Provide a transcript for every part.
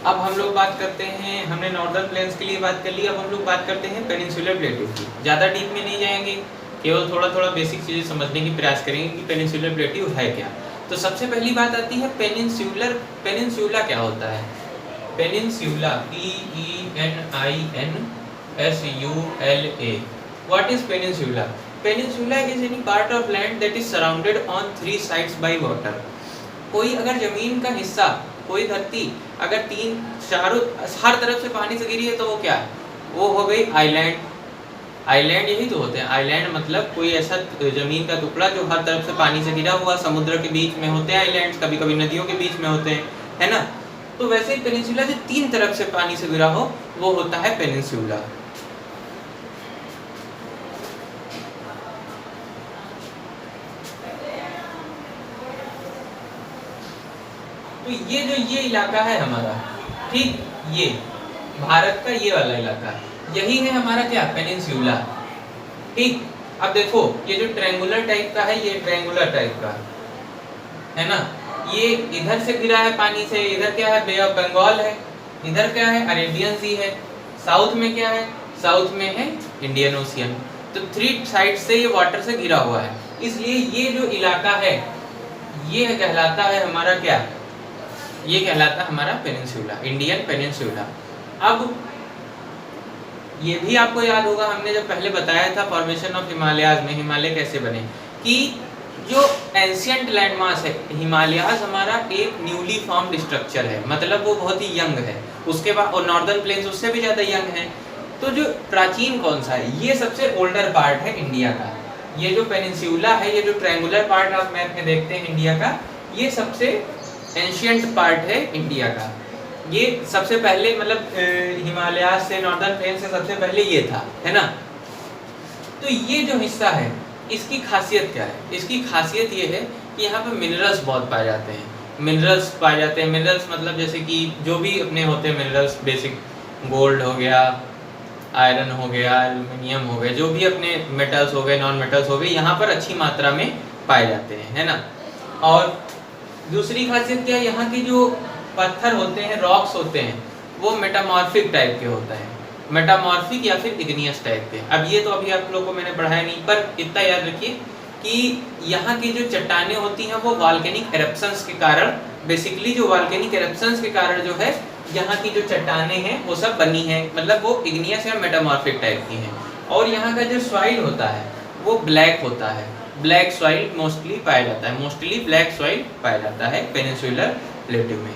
अब हम लोग बात करते हैं, हमने नॉर्दर्न प्लेन्स के लिए बात कर ली, अब हम लोग बात करते हैं पेनिनसुलर प्लेट्यू की। ज़्यादा डीप में नहीं जाएंगे, केवल थोड़ा थोड़ा बेसिक चीज़ें समझने की प्रयास करेंगे कि पेनिनसुलर प्लेट्यू है क्या। तो सबसे पहली बात आती है पेनिनसुलर, पेनिनसुला क्या होता है। Peninsula, PENINSULA, what is peninsula. Peninsula is any part of land that is surrounded on 3 sides by water. कोई अगर जमीन का हिस्सा, कोई धरती अगर 3-4 हर तरफ से पानी से घिरी है तो वो क्या है, वो हो गई आइलैंड। आइलैंड यही तो होते हैं, आइलैंड मतलब कोई ऐसा जमीन का टुकड़ा जो हर तरफ से पानी से घिरा हुआ, समुद्र के बीच में होते हैं आइलैंड्स, कभी कभी नदियों के बीच में होते हैं, है ना। तो वैसे ही पेनिनसुला जो 3 तरफ से पानी से घिरा हो वो होता है पेनिनसुला। तो ये इलाका है हमारा, ठीक, ये भारत का ये वाला इलाका, यही है हमारा क्या, पेनिनसुला, ठीक। अब देखो ये जो ट्रायंगुलर टाइप का है, ये ट्रायंगुलर टाइप का है ना, ये इधर से घिरा है पानी से, इधर क्या है, बे ऑफ बंगाल है, इधर क्या है, अरेबियन सी है, साउथ में क्या है, साउथ में है इंडियन ओशियन। तो 3 साइड से ये वाटर से घिरा हुआ है, इसलिए ये जो इलाका है ये कहलाता है हमारा क्या, ये कहलाता है हमारा पेनिनसुला, इंडियन पेनिनसुला। अब ये भी आपको याद होगा, हमने जब पहले बताया था फॉर्मेशन ऑफ हिमालयाज में, हिमालय कैसे बने, कि जो एंशियंट लैंडमास है हिमालयाज हमारा एक न्यूली फॉर्म्ड स्ट्रक्चर है, मतलब वो बहुत ही यंग है, उसके बाद और नॉर्दर्न प्लेन्स उससे भी ज़्यादा यंग है। तो जो प्राचीन कौन सा है, ये सबसे ओल्डर पार्ट है इंडिया का, ये जो पेनिनसुला है, ये जो ट्रायंगुलर पार्ट आप मैप में देखते हैं इंडिया का, ये सबसे एंशियंट पार्ट है इंडिया का। ये सबसे पहले मतलब हिमालय से, नॉर्दर्न प्लेन से सबसे पहले ये था, है ना। तो ये जो हिस्सा है इसकी खासियत क्या है, इसकी खासियत ये है कि यहाँ पे मिनरल्स बहुत पाए जाते हैं, मिनरल्स पाए जाते हैं। मिनरल्स मतलब जैसे कि जो भी अपने होते हैं मिनरल्स, बेसिक गोल्ड हो गया, आयरन हो गया, एल्यूमिनियम हो गया, जो भी अपने मेटल्स हो गए, नॉन मेटल्स हो गए, यहाँ पर अच्छी मात्रा में पाए जाते हैं, है ना। और दूसरी खासियत क्या है, यहाँ के जो पत्थर होते हैं, रॉक्स होते हैं, वो मेटामॉर्फिक टाइप के होते हैं, मेटामॉर्फिक या फिर इग्नियस टाइप के। अब ये तो अभी आप लोगों को मैंने पढ़ाया नहीं, पर इतना याद रखिए कि यहाँ की जो चट्टानें होती हैं वो वॉल्केनिक एरप्शंस के कारण, बेसिकली जो वॉल्केनिक एरप्शंस के कारण जो है यहाँ की जो चट्टानें हैं वो सब बनी हैं, मतलब वो इग्नियस या मेटामॉर्फिक टाइप की हैं। और यहाँ का जो सॉइल होता है वो ब्लैक होता है, ब्लैक सॉइल मोस्टली पाया जाता है, मोस्टली ब्लैक सॉइल पाया जाता है पेनिनसुलर प्लेट्यू में।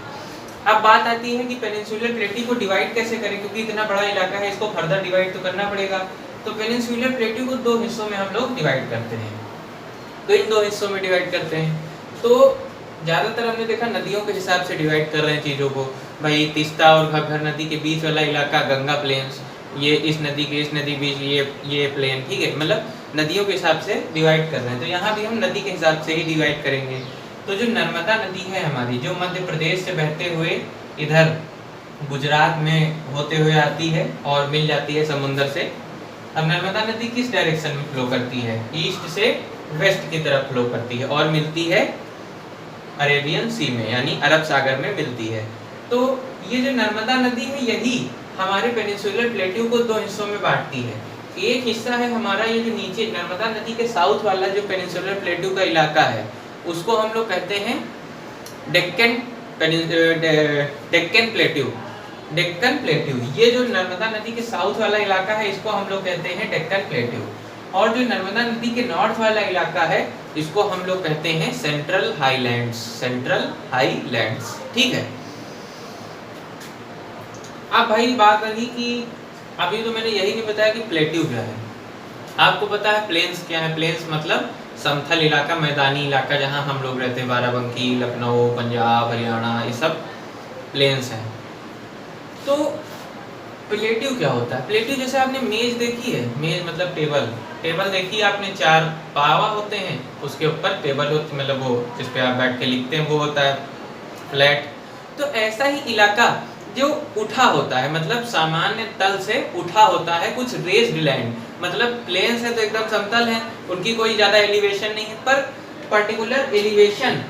अब बात आती है कि पेनिनसुलर प्लेट्यू को डिवाइड कैसे करें, क्योंकि इतना बड़ा इलाका है, इसको फर्दर डिवाइड तो करना पड़ेगा। तो पेनिनसुलर प्लेट्यू को 2 हिस्सों में हम लोग डिवाइड करते हैं। तो इन 2 हिस्सों में डिवाइड करते हैं, तो ज़्यादातर हमने देखा नदियों के हिसाब से डिवाइड कर रहे हैं चीज़ों को। भाई तीस्ता और घग्गर नदी के बीच वाला इलाका गंगा प्लेन्स, ये इस नदी के इस नदी बीच ये प्लेन, ठीक है, मतलब नदियों के हिसाब से डिवाइड कर रहे हैं। तो यहाँ भी हम नदी के हिसाब से ही डिवाइड करेंगे। तो जो नर्मदा नदी है हमारी, जो मध्य प्रदेश से बहते हुए इधर गुजरात में होते हुए आती है और मिल जाती है समुद्र से। अब नर्मदा नदी किस डायरेक्शन में फ्लो करती है, ईस्ट से वेस्ट की तरफ फ्लो करती है और मिलती है अरेबियन सी में, यानी अरब सागर में मिलती है। तो ये जो नर्मदा नदी है यही हमारे पेनिनसुलर प्लेट्यू को 2 हिस्सों में बांटती है। एक हिस्सा है हमारा ये जो नीचे नर्मदा नदी के साउथ वाला जो पेनिनसुलर प्लेट्यू का इलाका है, उसको हम लोग कहते हैं डेक्कन प्लेट्यू, डेक्कन प्लेट्यू। ये जो नर्मदा नदी के साउथ वाला इलाका है इसको हम लोग कहते हैं डेक्कन प्लेट्यू। और जो नर्मदा नदी के नॉर्थ वाला इलाका है इसको हम लोग कहते हैं सेंट्रल हाईलैंड्स, सेंट्रल हाईलैंड्स, ठीक है। अब भाई बात रही कि अभी तो मैंने यही नहीं बताया कि प्लेट्यू क्या है। आपको पता है प्लेन्स क्या है, प्लेन्स मतलब समतल इलाका, मैदानी इलाका, जहाँ हम लोग रहते हैं, बाराबंकी, लखनऊ, पंजाब, हरियाणा, ये सब प्लेन्स हैं। तो प्लेट्यू क्या होता है, प्लेट्यू जैसे आपने मेज देखी है, मेज मतलब टेबल, टेबल देखी है आपने, 4 पावा होते हैं, उसके ऊपर टेबल होती, मतलब वो जिस पे आप बैठ के लिखते हैं वो होता है फ्लैट। तो ऐसा ही इलाका जो उठा होता है, मतलब सामान्य तल से उठा होता है, कुछ रेस्ड लैंड, मतलब प्लेन्स है तो एकदम समतल है, उनकी कोई ज़्यादा एलिवेशन नहीं है, पर पर्टिकुलर एलिवेशन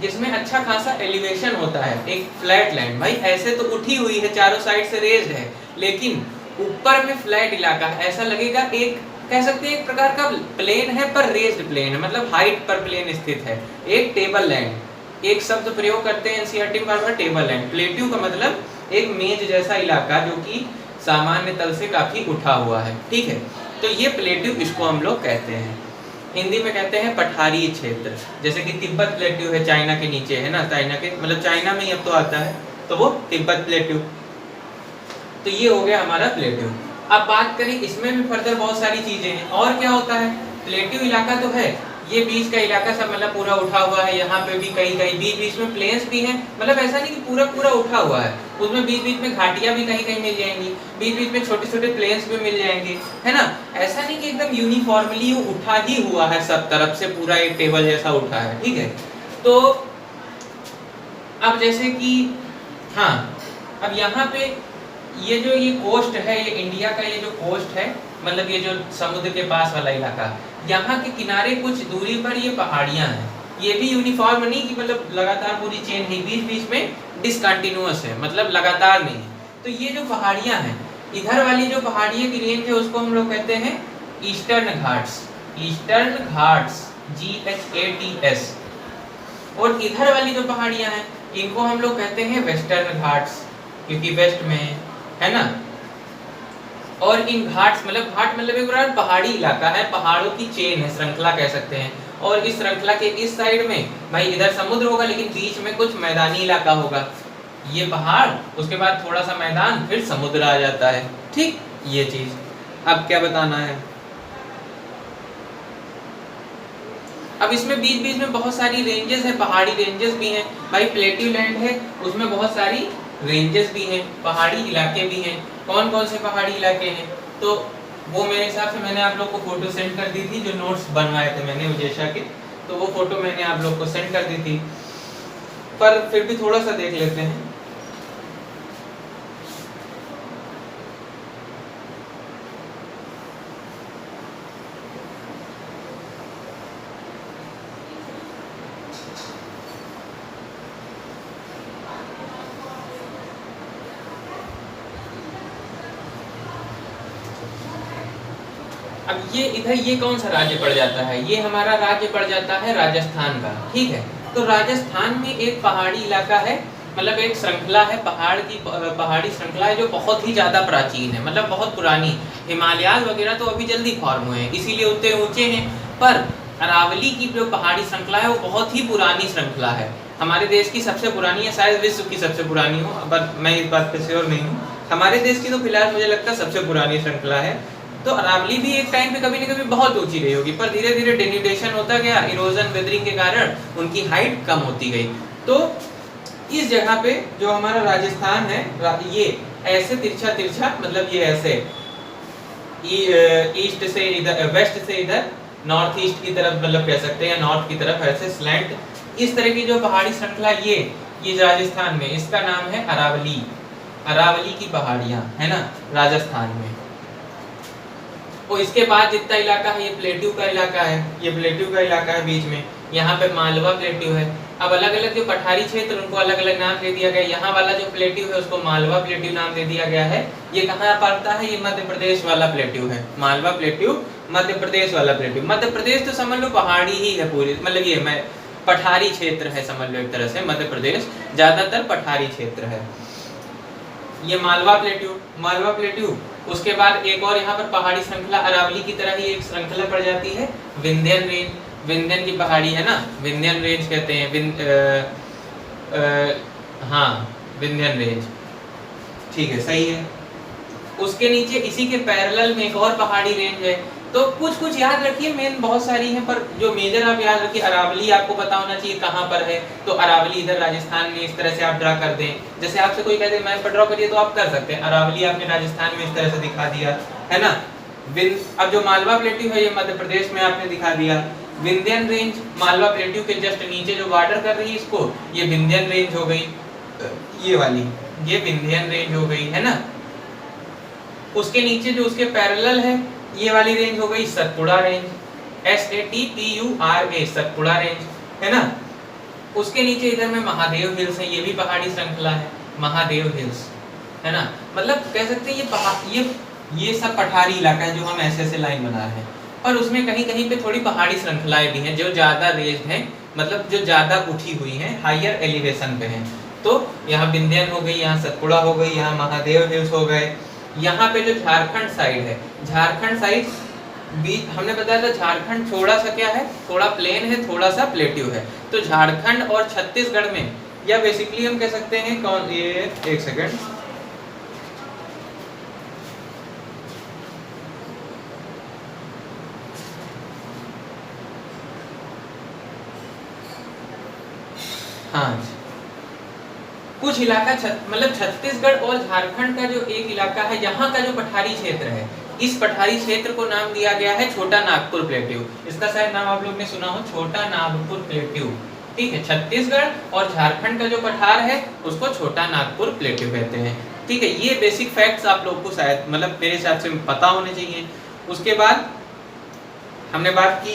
जिसमें अच्छा खासा एलिवेशन होता है, एक फ्लैट लैंड। भाई ऐसे तो उठी हुई है, चारों साइड से रेज्ड है, लेकिन ऊपर में फ्लैट इलाका है, ऐसा लगेगा एक कह सकते हैं एक प्रकार का प्लेन है पर रेज्ड प्लेन है, मतलब हाइट पर प्लेन स्थित है, एक टेबल लैंड। एक शब्द प्रयोग करते हैं एनसीईआरटी में बार-बार, टेबल लैंड। प्लेट्यू का मतलब एक मेज जैसा इलाका जो कि सामान्य तल से काफी उठा हुआ है, ठीक है। तो ये प्लेट्यू इसको हम लोग कहते हैं। हिंदी में कहते हैं पठारी क्षेत्र, जैसे कि तिब्बत प्लेट्यू है, चाइना के नीचे है ना, चाइना के मतलब चाइना में ही अब तो आता है, तो वो तिब्बत प्लेट्यू। तो ये हो गया हमारा प्लेट्यू। अब बात करें इसमें भी फर्दर बहुत सारी चीजें हैं। और क्या होता है, प्लेट्यू इलाका तो है, ये बीच का इलाका सब मतलब पूरा उठा हुआ है, यहाँ पे भी कहीं कहीं बीच बीच में प्लेन्स भी हैं, मतलब ऐसा नहीं कि पूरा पूरा उठा हुआ है, उसमें बीच बीच में घाटियां भी कहीं कहीं मिल जाएंगी, बीच बीच में छोटे छोटे प्लेन्स भी मिल जाएंगे, है ना। ऐसा नहीं कि एकदम यूनिफॉर्मली उठा ही हुआ है सब तरफ से, पूरा एक टेबल जैसा उठा है, ठीक है। तो अब जैसे कि हाँ, अब यहाँ पे ये जो ये कोस्ट है, ये इंडिया का ये जो कोस्ट है, मतलब ये जो समुद्र के पास वाला इलाका, यहाँ के किनारे कुछ दूरी पर ये पहाड़ियाँ हैं। ये भी यूनिफॉर्म नहीं कि मतलब लगातार पूरी चेन है, बीच बीच में डिसकंटिन्यूअस है, मतलब लगातार नहीं है। तो ये जो पहाड़ियाँ हैं, इधर वाली जो पहाड़ियों की रेंज है उसको हम लोग कहते हैं eastern Ghats, eastern Ghats, GHATS। और इधर वाली जो पहाड़ियाँ हैं इनको हम लोग कहते हैं वेस्टर्न घाट्स, क्योंकि वेस्ट में है ना। और इन घाट्स मतलब घाट मतलब एक पहाड़ी इलाका है, पहाड़ों की चेन है, श्रृंखला कह सकते हैं। और इस श्रृंखला के इस साइड में भाई इधर समुद्र होगा, लेकिन बीच में कुछ मैदानी इलाका होगा, ये पहाड़, उसके बाद थोड़ा सा मैदान, फिर समुद्र आ जाता है, ठीक। ये चीज अब क्या बताना है, अब इसमें बीच बीच में बहुत सारी रेंजेस है, पहाड़ी रेंजेस भी हैं भाई। प्लेट्यू लैंड है, उसमें बहुत सारी रेंजेस भी हैं, पहाड़ी इलाके भी हैं। कौन कौन से पहाड़ी इलाके हैं, तो वो मेरे हिसाब से मैंने आप लोग को फोटो सेंड कर दी थी, जो नोट्स बनवाए थे मैंने उजेशा के, तो वो फोटो मैंने आप लोग को सेंड कर दी थी, पर फिर भी थोड़ा सा देख लेते हैं। अब ये इधर ये कौन सा राज्य पड़ जाता है, ये हमारा राज्य पड़ जाता है राजस्थान का, ठीक है। तो राजस्थान में एक पहाड़ी इलाका है, मतलब एक श्रृंखला है, पहाड़ की पहाड़ी श्रृंखला है जो बहुत ही ज़्यादा प्राचीन है, मतलब बहुत पुरानी। हिमालयाज वगैरह तो अभी जल्दी फॉर्म हुए हैं, इसीलिए उतने ऊंचे हैं, पर अरावली की जो पहाड़ी श्रृंखला है वो बहुत ही पुरानी श्रृंखला है। हमारे देश की सबसे पुरानी है, शायद विश्व की सबसे पुरानी हो, पर मैं इस बात पे श्योर नहीं हूँ। हमारे देश की तो फिलहाल मुझे लगता है सबसे पुरानी श्रृंखला है। तो अरावली भी एक टाइम पे कभी न कभी बहुत ऊंची रही होगी, पर धीरे धीरे डेनिडेशन होता गया, इरोजन वेदरिंग के कारण उनकी हाइट कम होती गई। तो इस जगह पे जो हमारा राजस्थान है, ये ऐसे तिरछा तिरछा, मतलब ये ऐसे ईस्ट से इधर, वेस्ट से इधर नॉर्थ ईस्ट की तरफ, मतलब कह सकते हैं नॉर्थ की तरफ ऐसे स्लैंट, इस तरह की जो पहाड़ी श्रृंखला ये राजस्थान में, इसका नाम है अरावली। अरावली की पहाड़ियां है ना राजस्थान में। और इसके बाद जितना इलाका है ये प्लेट्यू का इलाका है, ये प्लेट्यू का इलाका है बीच में, यहाँ पे मालवा प्लेट्यू है। अब अलग अलग जो पठारी क्षेत्र उनको अलग अलग नाम दे दिया गया। यहाँ वाला जो प्लेट्यू है उसको मालवा प्लेट्यू नाम दे दिया गया है। ये कहाँ पड़ता है, ये मध्य प्रदेश वाला प्लेट्यू है, मालवा प्लेट्यू मध्य प्रदेश वाला प्लेट्यू। मध्य प्रदेश तो समझ लो पहाड़ी ही है पूरी, मतलब ये मैं पठारी क्षेत्र है समझ लो एक तरह से, मध्य प्रदेश ज्यादातर पठारी क्षेत्र है। ये मालवा प्लेट्यू, मालवा प्लेट्यू। उसके बाद एक और यहाँ पर पहाड़ी श्रृंखला अरावली की तरह ही एक श्रृंखला पड़ जाती है, विंध्यन रेंज। विंध्यन की पहाड़ी है ना, विंध्यन रेंज कहते हैं, हाँ विंध्यन रेंज, ठीक है सही है। उसके नीचे इसी के पैरेलल में एक और पहाड़ी रेंज है। तो कुछ कुछ याद रखिए, मेन बहुत सारी हैं, पर जो मेजर आप याद रखिए, अरावली आपको पता होना चाहिए कहाँ पर है। तो अरावली इधर राजस्थान में इस तरह से आप ड्रा कर दें, जैसे आपसे कोई कहते मैप पर ड्रॉ करिए तो आप कर सकते हैं। अरावली आपने राजस्थान में इस तरह से दिखा दिया है ना। अब जो मालवा प्लेट्यू है ये मध्य प्रदेश में आपने दिखा दिया। विंध्यन रेंज मालवा प्लेट्यू के जस्ट नीचे जो बॉर्डर कर रही है इसको, ये विंध्यन रेंज हो गई, ये वाली ये विंध्यन रेंज हो गई है ना। उसके नीचे जो उसके पैरेलल है ये वाली रेंज हो गई Satpura range, SATPURA, Satpura range है ना। उसके नीचे इधर में महादेव हिल्स है, ये भी पहाड़ी श्रृंखला है, महादेव हिल्स, है ना। मतलब कह सकते हैं ये सब पठारी इलाका है जो हम ऐसे ऐसे लाइन बना रहे हैं, और उसमें कहीं कहीं पे थोड़ी पहाड़ी श्रृंखलाएं भी हैं जो ज़्यादा रेज्ड हैं, मतलब जो ज़्यादा उठी हुई हैं, हायर एलिवेशन पे हैं। तो यहाँ विंध्यन हो गई, यहाँ सतपुड़ा हो गई, यहाँ महादेव हिल्स हो गए। यहाँ पे जो झारखंड साइड है, झारखंड साइड भी हमने बताया था, झारखंड थोड़ा सा क्या है, थोड़ा प्लेन है, थोड़ा सा प्लेट्यू है। तो झारखंड और छत्तीसगढ़ में, या बेसिकली हम कह सकते हैं कौन, ये एक सेकंड, हाँ, कुछ इलाका मतलब छत्तीसगढ़ और झारखंड का जो एक इलाका है, यहाँ का जो पठारी क्षेत्र है, इस पठारी क्षेत्र को नाम दिया गया है छोटा नागपुर प्लेट्यू। इसका शायद नाम आप लोग ने सुना हो, छोटा नागपुर प्लेट्यू। ठीक है, छत्तीसगढ़ और झारखंड का जो पठार है उसको छोटा नागपुर प्लेट्यू कहते हैं। ठीक है, ये बेसिक फैक्ट्स आप लोग को शायद मतलब मेरे हिसाब से पता होने चाहिए। उसके बाद हमने बात की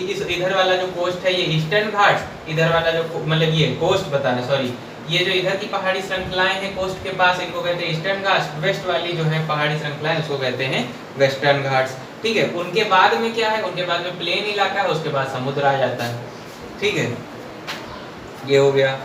इस इधर वाला जो कोस्ट है ये ईस्टर्न घाट्स, इधर वाला जो मतलब ये कोस्ट बताना, सॉरी, ये जो इधर की पहाड़ी श्रृंखलाएं हैं कोस्ट के पास, इनको कहते हैं ईस्टर्न घाट्स। वेस्ट वाली जो है पहाड़ी श्रृंखलाएं उसको कहते हैं वेस्टर्न घाट्स। ठीक है, उनके बाद में क्या है, उनके बाद में प्लेन इलाका है, उसके बाद समुद्र आ जाता है। ठीक है, ये हो गया।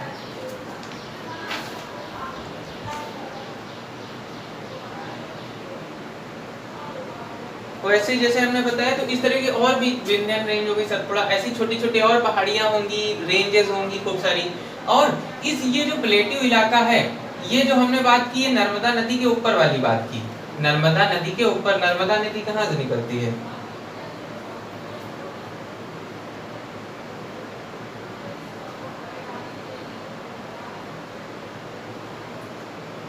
वैसे जैसे हमने बताया, तो इस तरह के और भी विंध्यन रेंज हो गई, सतपुड़ा, ऐसी छोटी छोटी और पहाड़ियां होंगी, रेंजेस होंगी खूब सारी। और ये जो प्लेट्यू इलाका है, ये जो हमने बात की है नर्मदा नदी के ऊपर वाली बात की, नर्मदा नदी के ऊपर, नर्मदा नदी कहाँ से निकलती है,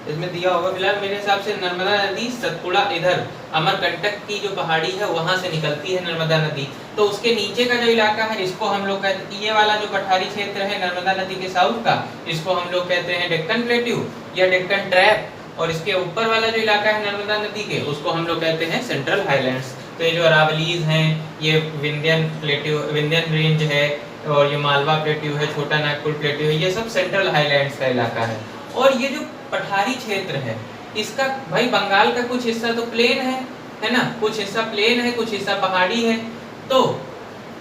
इसमें दिया होगा फिलहाल मेरे हिसाब से नर्मदा नदी सतपुड़ा, इधर अमरकंटक की जो पहाड़ी है वहां से निकलती है नर्मदा नदी। तो उसके नीचे का जो इलाका है इसको हम लोग कहते हैं, ये वाला जो पठारी क्षेत्र है नर्मदा नदी के साउथ का, इसको हम लोग कहते हैं डेक्कन प्लेट्यू या डेक्कन ट्रैप। और इसके ऊपर वाला जो इलाका है नर्मदा नदी के, उसको हम लोग कहते हैं सेंट्रल हाईलैंड्स। तो ये जो अरावलीज हैं, ये विंध्यन प्लेट्यू, विंध्यन रेंज है, और ये मालवा प्लेट्यू है, छोटा नागपुर प्लेट्यू है, ये सब सेंट्रल हाईलैंड्स का इलाका है। और ये जो पठारी क्षेत्र है इसका भाई बंगाल का कुछ हिस्सा तो प्लेन है ना, कुछ हिस्सा प्लेन है, कुछ हिस्सा पहाड़ी है। तो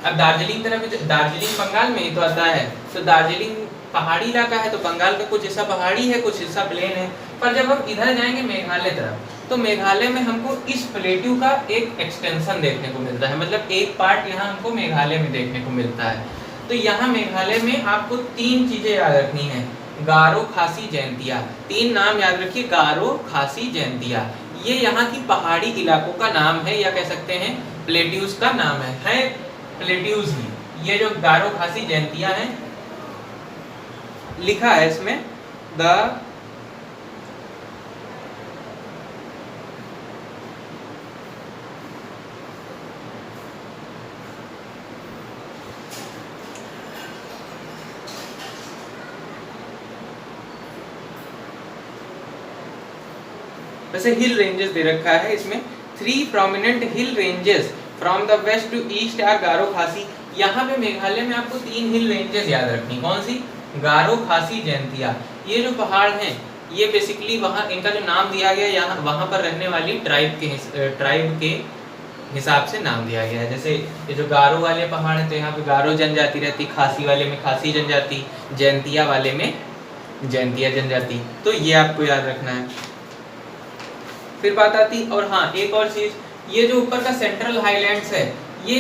अब दार्जिलिंग तरफ, दार्जिलिंग बंगाल में ही तो आता है, तो दार्जिलिंग पहाड़ी इलाका है, तो बंगाल का कुछ हिस्सा पहाड़ी है, कुछ हिस्सा प्लेन है। पर जब हम इधर जाएंगे मेघालय तरफ, तो मेघालय में हमको इस प्लेट्यू का एक एक्सटेंशन देखने को मिलता है, मतलब एक पार्ट यहाँ हमको मेघालय में देखने को मिलता है। तो यहाँ मेघालय में आपको 3 चीजें याद रखनी है, गारो, खासी, जैंतिया। 3 नाम याद रखिए, गारो, खासी, जैंतिया। ये यहाँ की पहाड़ी इलाकों का नाम है, या कह सकते हैं प्लेट्यूज का नाम है प्लेट्यूज ही। ये जो गारो, खासी, जैंतिया है, लिखा है इसमें द वैसे हिल रेंजेस दे रखा है इसमें, 3 prominent hill ranges from the west to east are Garo, Khasi. यहाँ पे मेघालय में आपको 3 हिल रेंजेस याद रखनी, कौन सी, गारो, खासी, जैंतिया। ये जो पहाड़ हैं ये बेसिकली वहाँ इनका जो नाम दिया गया, यहाँ वहाँ पर रहने वाली ट्राइब के हिसाब से नाम दिया गया है। जैसे ये जो गारो वाले पहाड़ हैं तो यहाँ पे गारो जनजाति रहती, खासी वाले में खासी जनजाति, जैंतिया वाले में जैंतिया जनजाति। तो ये आपको याद रखना है। फिर बात आती, और हाँ एक और चीज, ये जो ऊपर का सेंट्रल हाईलैंड्स है ये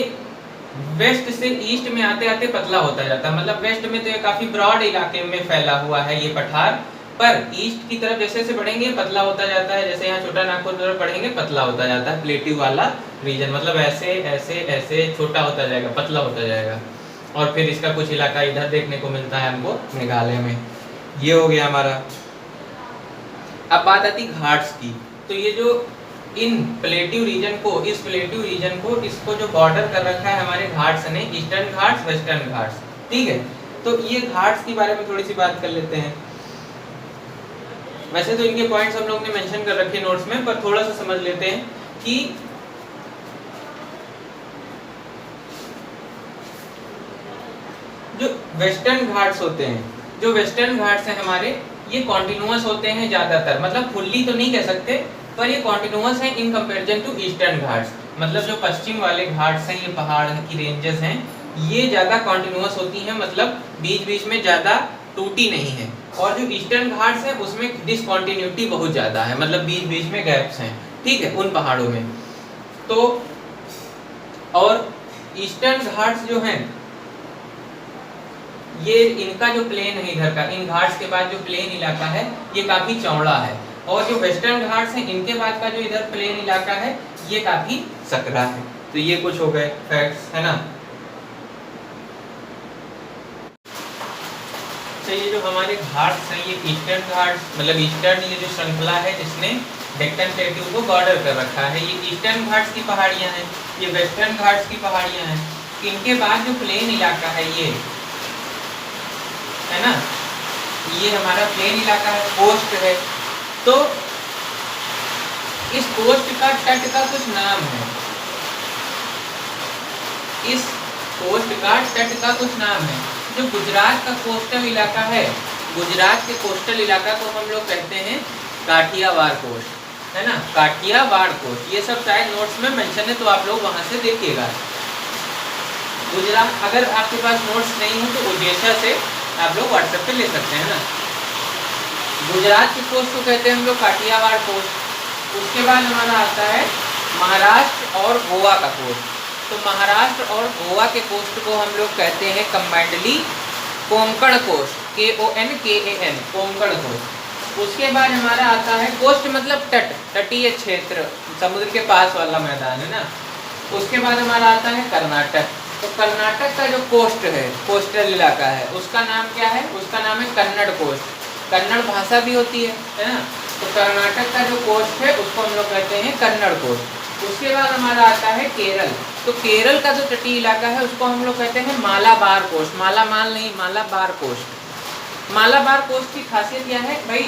वेस्ट से ईस्ट में आते आते पतला होता जाता है, मतलब वेस्ट में तो ये काफी ब्रॉड इलाके में फैला हुआ है ये पठार, पर ईस्ट की तरफ जैसे जैसे बढ़ेंगे पतला होता जाता है। जैसे यहाँ छोटा नागपुर तरफ बढ़ेंगे पतला होता जाता है, प्लेट्यू वाला रीजन, मतलब ऐसे ऐसे ऐसे छोटा होता जाएगा, पतला होता जाएगा। और फिर इसका कुछ इलाका इधर देखने को मिलता है हमको मेघालय में। ये हो गया हमारा। अब बात आती घाट्स की, तो ये जो इन प्लेट्यू रीजन को, इस प्लेट्यू रीजन को, इसको जो बॉर्डर कर रखा है हमारे घाट्स ने, ईस्टर्न घाट्स, वेस्टर्न घाट्स। ठीक है, तो ये घाट्स के बारे में थोड़ी सी बात कर लेते हैं। वैसे तो इनके पॉइंट्स हम लोग ने मेंशन कर रखे नोट्स में, पर थोड़ा सा समझ लेते हैं कि जो वेस्टर्न घाट्स होते हैं, जो वेस्टर्न घाट्स हैं हमारे, ये कॉन्टिन्यूअस होते हैं ज़्यादातर, मतलब फुल्ली तो नहीं कह सकते, पर ये कॉन्टिन्यूअस है in comparison to eastern Ghats. मतलब जो पश्चिम वाले घाट्स हैं, ये पहाड़ की रेंजेस हैं, ये ज़्यादा कॉन्टिन्यूअस होती हैं, मतलब बीच बीच में ज़्यादा टूटी नहीं है। और जो ईस्टर्न घाट्स हैं उसमें डिसकॉन्टिन्यूटी बहुत ज़्यादा है, मतलब बीच बीच में गैप्स हैं, ठीक है, उन पहाड़ों में। तो और ईस्टर्न घाट्स जो हैं, ये इनका जो प्लेन है इधर का, इन घाट्स के बाद जो प्लेन इलाका है ये काफ़ी चौड़ा है, और जो वेस्टर्न घाट्स हैं इनके बाद का जो इधर प्लेन इलाका है ये काफ़ी सकरा है। तो ये कुछ हो गए फैक्ट्स, है ना। तो ये जो हमारे घाट्स हैं, ये ईस्टर्न घाट्स, मतलब ईस्टर्न ये जो श्रृंखला है जिसने डेक्कन प्लेट्यू को बॉर्डर कर रखा है, ये ईस्टर्न घाट्स की पहाड़ियाँ हैं, ये वेस्टर्न घाट्स की पहाड़ियाँ हैं। इनके बाद जो प्लेन इलाका है ये, है ना, ये हमारा प्लेन इलाका है, कोस्ट है। तो इस कोस्ट का तट का कुछ नाम है, इस कोस्ट का तट का कुछ नाम है। जो गुजरात का कोस्टल इलाका है, गुजरात के कोस्टल इलाका को हम लोग कहते हैं काठियावाड़ कोस्ट, है ना, काठियावाड़ कोस्ट। ये सब शायद नोट्स में मेंशन है, तो आप लोग वहां से देखिएगा। गुजरात, अगर आपके पास नोट्स नहीं हो तो ओडिशा से आप लोग व्हाट्सएप पे ले सकते हैं ना। गुजरात की कोस्ट को कहते हैं हम लोग काठियावाड़ कोस्ट। उसके बाद हमारा आता है महाराष्ट्र और गोवा का कोस्ट। तो महाराष्ट्र और गोवा के कोस्ट को हम लोग कहते हैं combinedly Konkan coast, KONKAN, Konkan coast. उसके बाद हमारा आता है कोस्ट मतलब तट, तटीय क्षेत्र, समुद्र के पास वाला मैदान, है ना। उसके बाद हमारा आता है कर्नाटक। तो कर्नाटक का जो कोस्ट है, कोस्टल इलाका है, उसका नाम क्या है? उसका नाम है कन्नड़ कोस्ट। कन्नड़ भाषा भी होती है ना। तो कर्नाटक का जो कोस्ट है उसको हम लोग कहते हैं कन्नड़ कोस्ट। उसके बाद हमारा आता है केरल। तो केरल का जो तटीय इलाका है उसको हम लोग कहते हैं मालाबार कोस्ट। मालामाल नहीं, मालाबार कोस्ट। मालाबार कोस्ट की खासियत क्या है भाई?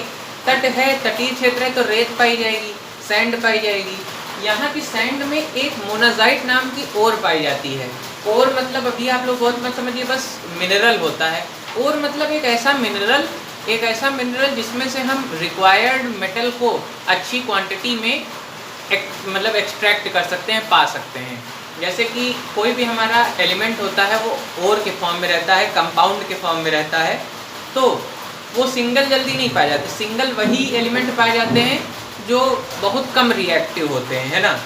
तट है, तटीय क्षेत्र है, तो रेत पाई जाएगी, सैंड पाई जाएगी। यहाँ की सैंड में एक मोनाजाइट नाम की ओर पाई जाती है। ओर मतलब अभी आप लोग बहुत मत समझिए, बस मिनरल होता है। ओर मतलब एक ऐसा मिनरल जिसमें से हम रिक्वायर्ड मेटल को अच्छी क्वांटिटी में मतलब एक्सट्रैक्ट कर सकते हैं, पा सकते हैं। जैसे कि कोई भी हमारा एलिमेंट होता है वो ओर के फॉर्म में रहता है, कंपाउंड के फॉर्म में रहता है, तो वो सिंगल जल्दी नहीं पाए जाते। सिंगल वही एलिमेंट पाए जाते हैं जो बहुत कम रिएक्टिव होते हैं, है ना।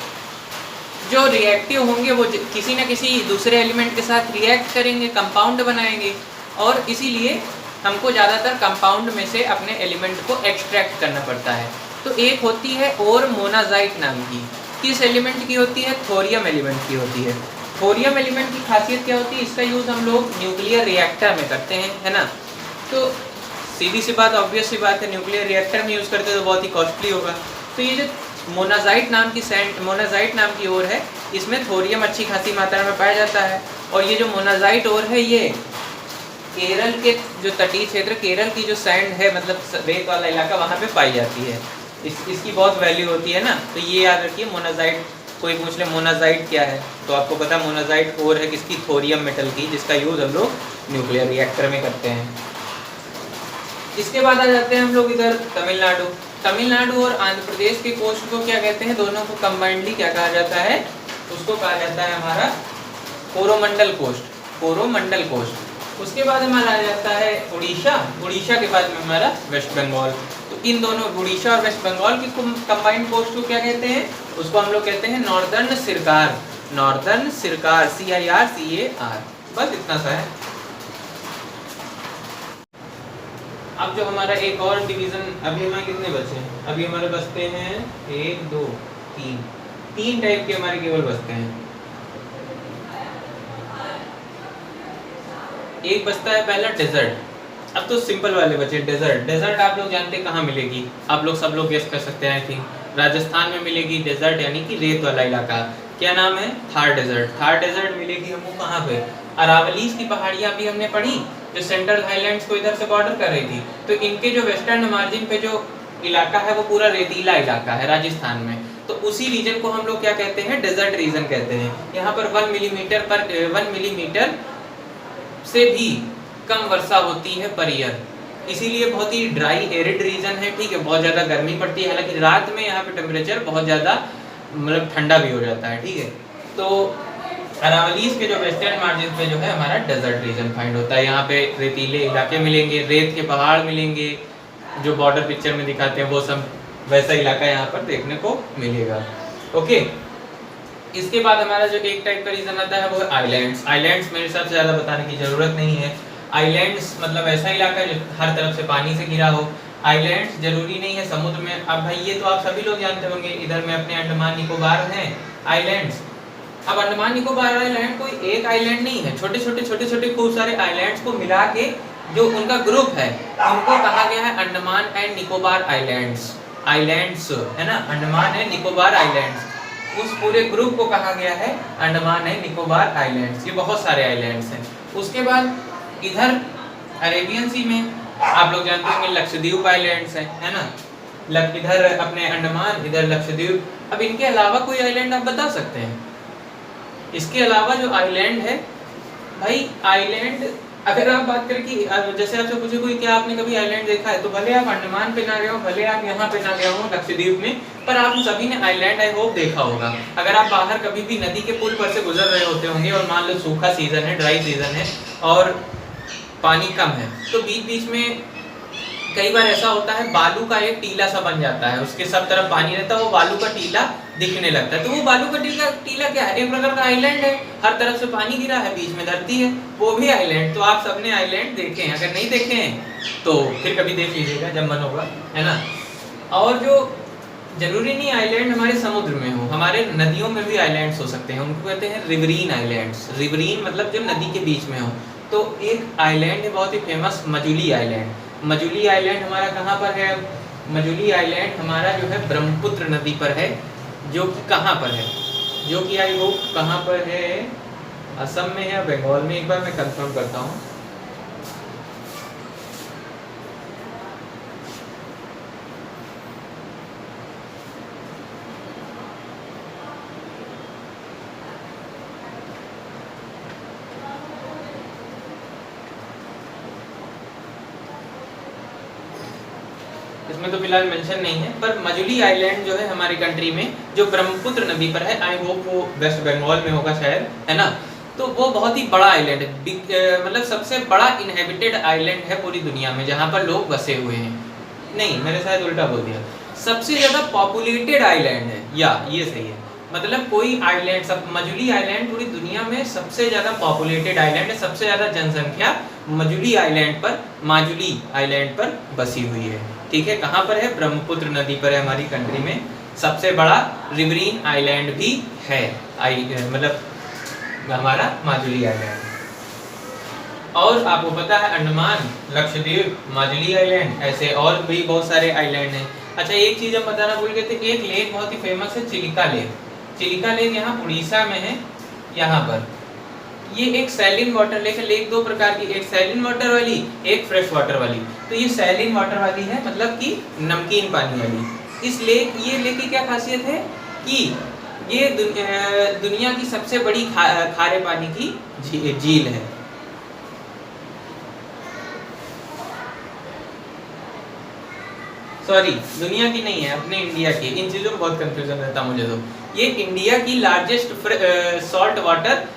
जो रिएक्टिव होंगे वो किसी न किसी दूसरे एलिमेंट के साथ रिएक्ट करेंगे, कंपाउंड बनाएंगे, और इसीलिए हमको ज़्यादातर कंपाउंड में से अपने एलिमेंट को एक्सट्रैक्ट करना पड़ता है। तो एक होती है और मोनाजाइट नाम की, किस एलिमेंट की होती है? थोरियम एलिमेंट की होती है। थोरियम एलिमेंट की खासियत क्या होती है? इसका यूज़ हम लोग न्यूक्लियर रिएक्टर में करते हैं, है ना। तो सीधी सी बात, ऑब्वियस सी बात है, न्यूक्लियर रिएक्टर में यूज़ करते हैं तो बहुत ही कॉस्टली होगा। तो ये जो मोनाजाइट नाम की मोनाजाइट नाम की ओर है, इसमें थोरियम अच्छी खासी मात्रा में पाया जाता है। और ये जो मोनाजाइट ओर है ये केरल के जो तटीय क्षेत्र, केरल की जो सैंड है, मतलब रेत वाला इलाका, वहाँ पे पाई जाती है। इसकी बहुत वैल्यू होती है ना। तो ये याद रखिए, मोनाजाइट, कोई पूछ ले मोनाजाइट क्या है तो आपको पता मोनाजाइट ओर है किसकी? थोरियम मेटल की, जिसका यूज़ हम लोग न्यूक्लियर रिएक्टर में करते हैं। इसके बाद आ जाते हैं हम लोग इधर तमिलनाडु। तमिलनाडु और आंध्र प्रदेश के कोस्ट को क्या कहते हैं? दोनों को कंबाइंडली क्या कहा जाता है? उसको कहा जाता है हमारा कोरोमंडल कोस्ट, कोरोमंडल कोस्ट। उसके बाद हमारा आ जाता है उड़ीसा। उड़ीसा के बाद में हमारा वेस्ट बंगाल। तो इन दोनों उड़ीसा और वेस्ट बंगाल की कंबाइंड कोस्ट को क्या कहते हैं? उसको हम लोग कहते हैं northern Sarkar, northern Sarkar, CIRCAR। बस इतना सा है। अब जो हमारा एक और डिवीजन, अभी हमारे कितने बचे हैं? अभी हमारे बचते हैं 1 2 3, 3 टाइप के हमारे केवल बचते हैं। एक बचता है पहला डेजर्ट। अब तो सिंपल वाले बचे डेजर्ट। डेजर्ट आप लोग जानते हैं कहाँ मिलेगी? आप लोग सब लोग गेस कर सकते हैं। आई थिंक राजस्थान में मिलेगी डेजर्ट, यानी कि रेत वाला इलाका। क्या नाम है? थार डेजर्ट। थार डेजर्ट मिलेगी हमको कहाँ पे? अरावलीज की पहाड़ियाँ भी हमने पढ़ी, जो सेंट्रल हाईलैंड्स को इधर से बॉर्डर कर रही थी। तो इनके जो वेस्टर्न मार्जिन पे जो इलाका है वो पूरा रेतीला इलाका है राजस्थान में। तो उसी रीजन को हम लोग क्या कहते हैं? डेजर्ट रीजन कहते हैं। यहाँ पर 1 मिलीमीटर से भी कम वर्षा होती है पर ईयर, इसीलिए बहुत ही ड्राई एरिड रीजन है, ठीक है। बहुत ज़्यादा गर्मी पड़ती है, हालांकि रात में यहाँ पे टेम्परेचर बहुत ज़्यादा मतलब ठंडा भी हो जाता है, ठीक है। तो अरावलीज के जो वेस्टर्न मार्जिन पे जो है हमारा डेजर्ट रीजन फाइंड होता है। यहाँ पे रेतीले इलाके मिलेंगे, रेत के पहाड़ मिलेंगे, जो बॉर्डर पिक्चर में दिखाते हैं वो सब वैसा इलाका यहाँ पर देखने को मिलेगा। ओके, इसके बाद हमारा जो एक टाइप का रीजन आता है वो है आइलैंड्स। आइलैंड्स मेरे हिसाब से ज़्यादा बताने की ज़रूरत नहीं है। आइलैंड्स मतलब ऐसा इलाका जो हर तरफ से पानी से घिरा हो। आइलैंड्स जरूरी नहीं है समुद्र में, अब भाई ये तो आप सभी लोग जानते होंगे, इधर में अपने अंडमान निकोबार हैं आइलैंड्स। अब अंडमान निकोबार आइलैंड कोई एक आइलैंड नहीं है, छोटे छोटे खूब सारे आइलैंड्स को मिला के जो उनका ग्रुप है उनको कहा गया है Andaman and Nicobar islands. Islands है ना, अंडमान एंड निकोबार आइलैंड्स, उस पूरे ग्रुप को कहा गया है अंडमान एंड निकोबार आइलैंड्स। ये बहुत सारे आइलैंड्स हैं। उसके बाद इधर अरेबियन सी में आप लोग जानते होंगे लक्षद्वीप आइलैंड्स हैं, है ना। इधर अपने अंडमान, इधर लक्षद्वीप। अब इनके अलावा कोई आइलैंड आप बता सकते हैं? इसके अलावा जो आइलैंड है भाई, आइलैंड अगर आप बात करें कि जैसे आपसे पूछे कोई क्या आपने कभी आइलैंड देखा है, तो भले आप अंडमान पे ना गए हो, भले आप यहाँ पे ना गए हो लक्षद्वीप में, पर आप सभी ने आइलैंड आई होप देखा होगा। अगर आप बाहर कभी भी नदी के पुल पर से गुजर रहे होते होंगे और मान लो सूखा सीजन है, ड्राई सीजन है और पानी कम है, तो बीच बीच में कई बार ऐसा होता है बालू का एक टीला सा बन जाता है, उसके सब तरफ पानी रहता है, वो बालू का टीला दिखने लगता है। तो वो बालू का टीला क्या है? एक प्रकार का आइलैंड है, हर तरफ से पानी गिरा है, बीच में धरती है, वो भी आइलैंड। तो आप सबने आइलैंड देखे हैं, अगर नहीं देखे हैं तो फिर कभी देख लीजिएगा जब मन होगा, है ना। और जो जरूरी नहीं आइलैंड हमारे समुद्र में हो, हमारे नदियों में भी आइलैंड्स हो सकते हैं, उनको कहते हैं रिवरीन आइलैंड्स। रिवरीन मतलब जो नदी के बीच में हो। तो एक आइलैंड है बहुत ही famous, Majuli island. Majuli island हमारा कहाँ पर है? मजुली आइलैंड हमारा जो है ब्रह्मपुत्र नदी पर है, जो कि कहाँ पर है, जो कि आई होप कहाँ पर है, असम में है, बंगाल में, एक बार मैं कंफर्म करता हूँ। इसमें तो फिलहाल मेंशन नहीं है, पर मजुली आइलैंड जो है हमारी कंट्री में जो ब्रह्मपुत्र नदी पर है, आई होप वो वेस्ट बंगाल में होगा शायद, है ना। तो वो बहुत ही बड़ा आइलैंड है, मतलब सबसे बड़ा इनहेबिटेड आइलैंड है पूरी दुनिया में, जहाँ पर लोग बसे हुए हैं। नहीं, मैंने शायद उल्टा बोल दिया, सबसे ज़्यादा पॉपुलेटेड आइलैंड है, या ये सही है। मतलब कोई आइलैंड, सब मजुली आइलैंड पूरी दुनिया में सबसे ज़्यादा पॉपुलेटेड आइलैंड है, सबसे ज़्यादा जनसंख्या मजुली आइलैंड पर, माजुली आइलैंड पर बसी हुई है, ठीक है। कहाँ पर है? ब्रह्मपुत्र नदी पर है हमारी कंट्री में। सबसे बड़ा रिवरीन आइलैंड भी है, मतलब हमारा माजुली आइलैंड। और आपको पता है अंडमान, लक्षद्वीप, माजुली आइलैंड, ऐसे और भी बहुत सारे आइलैंड हैं। अच्छा, एक चीज़ हम बताना भूल गए थे, एक लेक बहुत ही फेमस है, चिलिका लेक। चिलिका लेक यहाँ उड़ीसा में है, यहाँ पर। ये एक सैलिन वाटर लेक है। लेक दो प्रकार की, एक सैलिन वाटर वाली, एक फ्रेश वाटर वाली। तो ये सैलिन वाटर वाली है, मतलब कि नमकीन पानी वाली। इस ये लेक की क्या खासियत है कि ये दुनिया की सबसे बड़ी खारे पानी की झील है। सॉरी, दुनिया की नहीं है, अपने इंडिया की। इन चीज़ों में बहुत कंफ्यूजन रहता मुझे। तो ये इंडिया की लार्जेस्ट सॉल्ट वाटर